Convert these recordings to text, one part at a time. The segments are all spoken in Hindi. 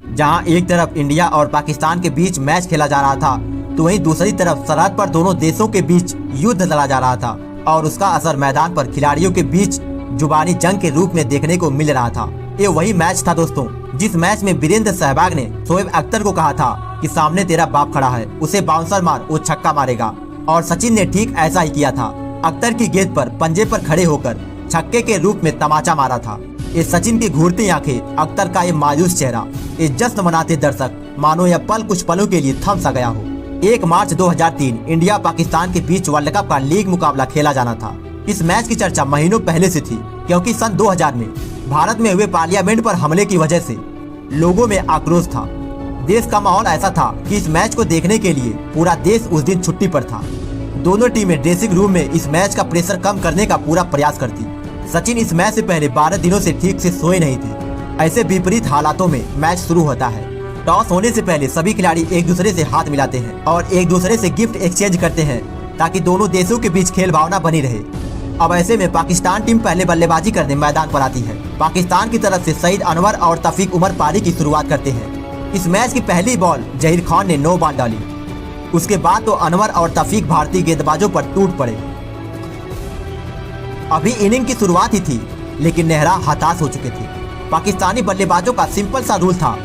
जहां एक तरफ इंडिया और पाकिस्तान के बीच मैच खेला जा रहा था, तो वहीं दूसरी तरफ सरहद पर दोनों देशों के बीच युद्ध लड़ा जा रहा था और उसका असर मैदान पर खिलाड़ियों के बीच जुबानी जंग के रूप में देखने को मिल रहा था। ये वही मैच था दोस्तों, जिस मैच में वीरेंद्र सहवाग ने शोएब अख्तर को कहा था कि सामने तेरा बाप खड़ा है, उसे बाउंसर मार, वो छक्का मारेगा। और सचिन ने ठीक ऐसा ही किया था। अख्तर की गेंद पर पंजे पर खड़े होकर छक्के के रूप में तमाचा मारा था। ये सचिन की घूरती आंखें, अख्तर का ये मायूस चेहरा, ये जश्न मनाते दर्शक, मानो यह पल कुछ पलों के लिए थम सा गया हो। 1 मार्च 2003 इंडिया पाकिस्तान के बीच वर्ल्ड कप का लीग मुकाबला खेला जाना था। इस मैच की चर्चा महीनों पहले से थी, क्योंकि सन 2000 में भारत में हुए पार्लियामेंट पर हमले की वजह से लोगों में आक्रोश था। देश का माहौल ऐसा था कि इस मैच को देखने के लिए पूरा देश उस दिन छुट्टी पर था। दोनों टीमें ड्रेसिंग रूम में इस मैच का प्रेशर कम करने का पूरा प्रयास करती। सचिन इस मैच से पहले 12 दिनों से ठीक से सोए नहीं थे। ऐसे विपरीत हालातों में मैच शुरू होता है। टॉस होने से पहले सभी खिलाड़ी एक दूसरे से हाथ मिलाते हैं और एक दूसरे से गिफ्ट एक्सचेंज करते हैं, ताकि दोनों देशों के बीच खेल भावना बनी रहे। अब ऐसे में पाकिस्तान टीम पहले बल्लेबाजी करने मैदान पर आती है। पाकिस्तान की तरफ से सईद अनवर और तफीक उमर पारी की शुरुआत करते हैं। इस मैच की पहली बॉल जहीर खान ने नो बॉल डाली। उसके बाद तो अनवर और तफीक भारतीय गेंदबाजों पर टूट पड़े। अभी इनिंग की शुरुआत ही थी, लेकिन नेहरा हताश हो चुके थे। पाकिस्तानी बल्लेबाजों का सिंपल सा रूल था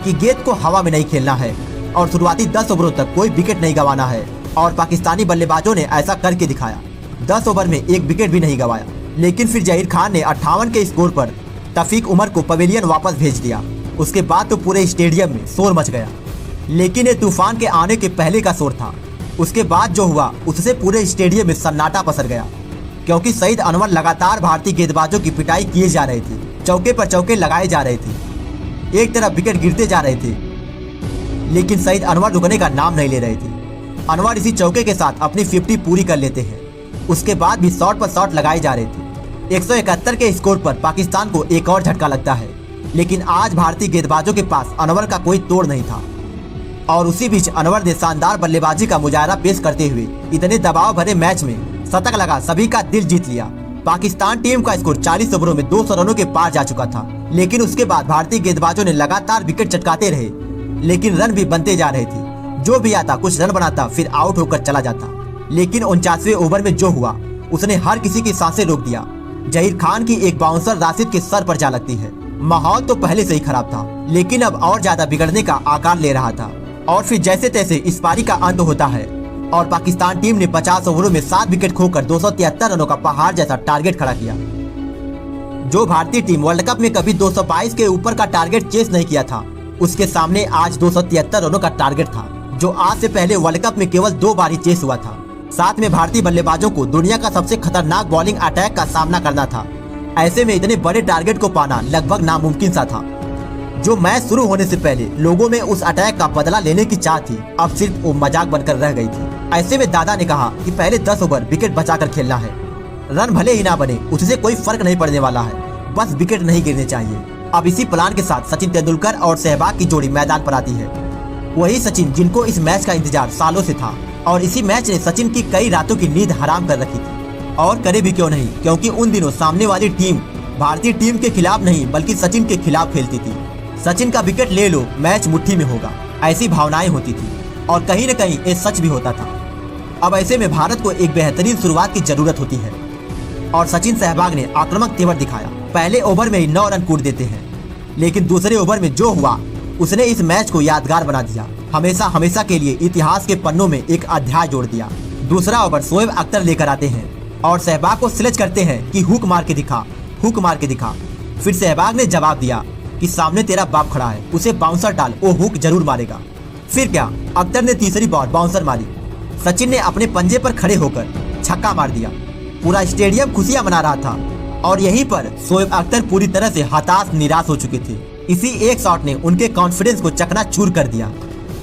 कि गेंद को हवा में नहीं खेलना है और शुरुआती 10 ओवरों तक कोई विकेट नहीं गंवाना है, और पाकिस्तानी बल्लेबाजों ने ऐसा करके दिखाया। 10 ओवर में एक विकेट भी नहीं गंवाया। लेकिन फिर जहीर खान ने 58 के स्कोर पर तफीक उमर को पवेलियन वापस भेज दिया। उसके बाद तो पूरे स्टेडियम में शोर मच गया। लेकिन ये तूफान के आने के पहले का शोर था। उसके बाद जो हुआ उससे पूरे स्टेडियम में सन्नाटा पसर गया, क्योंकि सईद अनवर लगातार भारतीय गेंदबाजों की पिटाई किए जा रहे थे। चौके पर चौके लगाए जा रहे थे, एक तरफ विकेट गिरते जा रहे थे, लेकिन सईद अनवर रुकने का नाम नहीं ले रहे थे। अनवर इसी चौके के साथ अपनी 50 पूरी कर लेते हैं। उसके बाद भी शॉट पर शॉट लगाए जा रहे थे। 171 के स्कोर पर पाकिस्तान को एक और झटका लगता है, लेकिन आज भारतीय गेंदबाजों के पास अनवर का कोई तोड़ नहीं था। और उसी बीच अनवर ने शानदार बल्लेबाजी का मुजाहरा पेश करते हुए इतने दबाव भरे मैच में शतक लगा सभी का दिल जीत लिया। पाकिस्तान टीम का स्कोर 40 ओवरों में 200 रनों के पार जा चुका था, लेकिन उसके बाद भारतीय गेंदबाजों ने लगातार विकेट चटकाते रहे, लेकिन रन भी बनते जा रहे थे। जो भी आता कुछ रन बनाता, फिर आउट होकर चला जाता। लेकिन 49वें ओवर में जो हुआ उसने हर किसी की सांसें रोक दिया। जहीर खान की एक बाउंसर राशिद के सर पर जा लगती है। माहौल तो पहले से ही खराब था, लेकिन अब और ज्यादा बिगड़ने का आकार ले रहा था। और फिर जैसे तैसे इस पारी का अंत होता है और पाकिस्तान टीम ने 50 ओवरों में 7 विकेट खोकर 273 रनों का पहाड़ जैसा टारगेट खड़ा किया। जो भारतीय टीम वर्ल्ड कप में कभी 222 के ऊपर का टारगेट चेस नहीं किया था, उसके सामने आज 273 रनों का टारगेट था, जो आज से पहले वर्ल्ड कप में केवल 2 बार ही चेस हुआ था। साथ में भारतीय बल्लेबाजों को दुनिया का सबसे खतरनाक बॉलिंग अटैक का सामना करना था। ऐसे में इतने बड़े टारगेट को पाना लगभग नामुमकिन सा था। जो मैच शुरू होने से पहले लोगों में उस अटैक का बदला लेने की चाह थी, अब सिर्फ वो मजाक बनकर रह गई थी। ऐसे में दादा ने कहा कि पहले 10 ओवर विकेट बचाकर खेलना है। रन भले ही ना बने, उससे कोई फर्क नहीं पड़ने वाला है, बस विकेट नहीं गिरने चाहिए। अब इसी प्लान के साथ सचिन तेंदुलकर और सहवाग की जोड़ी मैदान पर आती है। वही सचिन जिनको इस मैच का इंतजार सालों से था, और इसी मैच ने सचिन की कई रातों की नींद हराम कर रखी थी। और करे भी क्यों नहीं, क्योंकि उन दिनों सामने वाली टीम भारतीय टीम के खिलाफ नहीं बल्कि सचिन के खिलाफ खेलती थी। सचिन का विकेट ले लो, मैच मुट्ठी में होगा, ऐसी भावनाएं होती थी, और कहीं न कहीं ये सच भी होता था। अब ऐसे में भारत को एक बेहतरीन शुरुआत की जरूरत होती है, और सचिन सहवाग ने आक्रामक तेवर दिखाया। पहले ओवर में ही 9 रन कूट देते हैं, लेकिन दूसरे ओवर में जो हुआ उसने इस मैच को यादगार बना दिया। हमेशा हमेशा के लिए इतिहास के पन्नों में एक अध्याय जोड़ दिया। दूसरा ओवर शोएब अख्तर लेकर आते हैं और सहवाग को स्लेज करते हैं कि हुक मार के दिखा, हुक मार के दिखा। फिर सहवाग ने जवाब दिया कि सामने तेरा बाप खड़ा है, उसे बाउंसर डाल, वो हुक जरूर मारेगा। फिर क्या, अख्तर ने तीसरी बॉल बाउंसर मारी। सचिन ने अपने पंजे पर खड़े होकर छक्का मार दिया। पूरा स्टेडियम खुशियां मना रहा था, और यहीं पर शोएब अख्तर पूरी तरह से हताश निराश हो चुके थे। इसी एक शॉट ने उनके कॉन्फिडेंस को चकनाचूर कर दिया।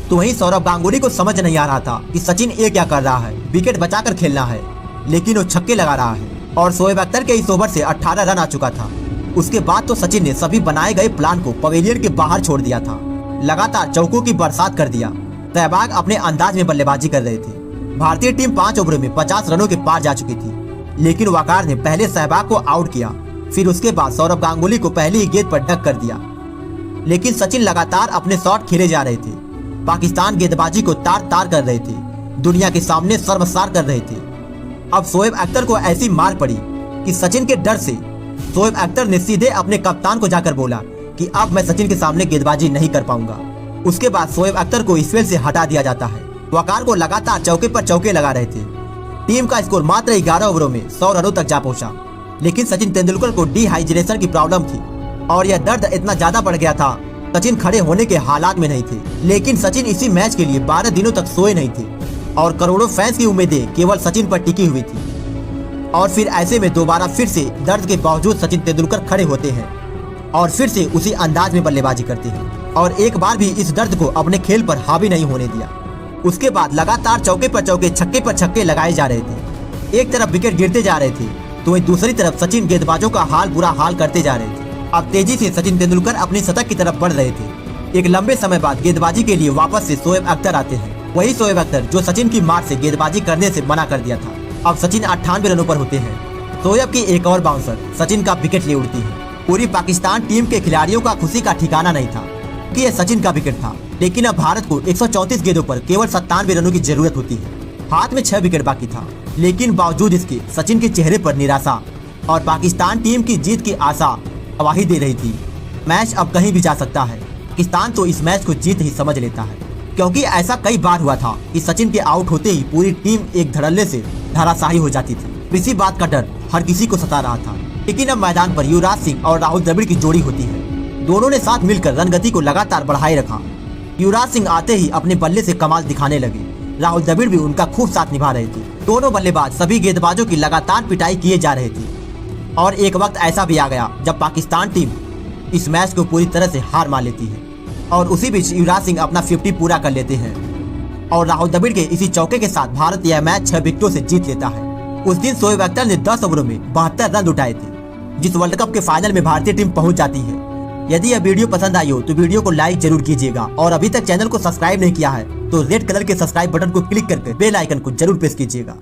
तो वहीं सौरव गांगुली को समझ नहीं आ रहा था कि सचिन ये क्या कर रहा है, विकेट बचाकर खेलना है, लेकिन वो छक्के लगा रहा है। और शोएब अख्तर के इस ओवर से 18 रन आ चुका था। उसके बाद तो सचिन ने सभी बनाए गए प्लान को पवेलियन के बाहर छोड़ दिया था। लगातार चौकों की बरसात कर दिया। सहवाग अपने अंदाज में बल्लेबाजी कर रहे थे। भारतीय टीम 5 ओवरों में 50 रनों के पार जा चुकी थी, लेकिन वकार ने पहले सहवाग को आउट किया। फिर उसके बाद सौरव गांगुली को पहली ही गेंद पर डक कर दिया। लेकिन सचिन लगातार अपने शॉट खेले जा रहे थे। पाकिस्तान गेंदबाजी को तार तार कर रहे थे, दुनिया के सामने शर्मसार कर रहे थे। अब शोएब अख्तर को ऐसी मार पड़ी कि सचिन के डर से शोएब अख्तर ने सीधे अपने कप्तान को जाकर बोला कि अब मैं सचिन के सामने गेंदबाजी नहीं कर पाऊंगा। उसके बाद शोएब अख्तर को इस फील्ड से हटा दिया जाता है। वकार को लगातार चौके पर चौके लगा रहे थे। टीम का स्कोर मात्र 11 ओवरों में 100 रनों तक जा पहुंचा, लेकिन सचिन तेंदुलकर को डिहाइड्रेशन की प्रॉब्लम थी और यह दर्द इतना ज्यादा बढ़ गया था, सचिन खड़े होने के हालात में नहीं थे। लेकिन सचिन इसी मैच के लिए 12 दिनों तक सोए नहीं थे और करोड़ों फैंस की उम्मीदें केवल सचिन पर टिकी हुई थी। और फिर ऐसे में दोबारा फिर से दर्द के बावजूद सचिन तेंदुलकर खड़े होते हैं और फिर से उसी अंदाज में बल्लेबाजी करते हैं और एक बार भी इस दर्द को अपने खेल पर हावी नहीं होने दिया। उसके बाद लगातार चौके पर चौके, छक्के पर छक्के लगाए जा रहे थे। एक तरफ विकेट गिरते जा रहे थे तो वहीं दूसरी तरफ सचिन गेंदबाजों का बुरा हाल करते जा रहे थे। अब तेजी से सचिन तेंदुलकर अपनी शतक की तरफ बढ़ रहे थे। एक लंबे समय बाद गेंदबाजी के लिए वापस से शोएब अख्तर आते हैं। वही शोएब अख्तर जो सचिन की मार से गेंदबाजी करने से मना कर दिया था। अब सचिन 98 रनों पर होते हैं। शोएब की एक और बाउंसर सचिन का विकेट ले उड़ती है। पूरी पाकिस्तान टीम के खिलाड़ियों का खुशी का ठिकाना नहीं था कि यह सचिन का विकेट था। लेकिन अब भारत को 134 गेंदों पर केवल 97 रनों की जरूरत होती है। हाथ में 6 विकेट बाकी था, लेकिन बावजूद इसके सचिन के चेहरे पर निराशा और पाकिस्तान टीम की जीत की आशा गवाही दे रही थी। मैच अब कहीं भी जा सकता है। पाकिस्तान तो इस मैच को जीत ही समझ लेता है, क्योंकि ऐसा कई बार हुआ था कि सचिन के आउट होते ही पूरी टीम एक धड़ल्ले से धराशायी हो जाती थी। इसी बात का डर हर किसी को सता रहा था। लेकिन अब मैदान पर युवराज सिंह और राहुल द्रविड़ की जोड़ी होती है। दोनों ने साथ मिलकर रनगति को लगातार बढ़ाए रखा। युवराज सिंह आते ही अपने बल्ले से कमाल दिखाने लगे। राहुल द्रविड़ भी उनका खूब साथ निभा रहे थे। दोनों बल्लेबाज सभी गेंदबाजों की लगातार पिटाई किए जा रहे थे और एक वक्त ऐसा भी आ गया जब पाकिस्तान टीम इस मैच को पूरी तरह से हार मान लेती है। और उसी बीच युवराज सिंह अपना 50 पूरा कर लेते हैं और राहुल द्रविड़ के इसी चौके के साथ भारत यह मैच 6 विकेटों से जीत लेता है। उस दिन शोएब अख्तर ने 10 ओवरों में 72 रन उठाए थे, जिस वर्ल्ड कप के फाइनल में भारतीय टीम पहुंच जाती है। यदि यह वीडियो पसंद आई हो तो वीडियो को लाइक जरूर कीजिएगा और अभी तक चैनल को सब्सक्राइब नहीं किया है तो रेड कलर के सब्सक्राइब बटन को क्लिक करके बेल आइकन को जरूर प्रेस कीजिएगा।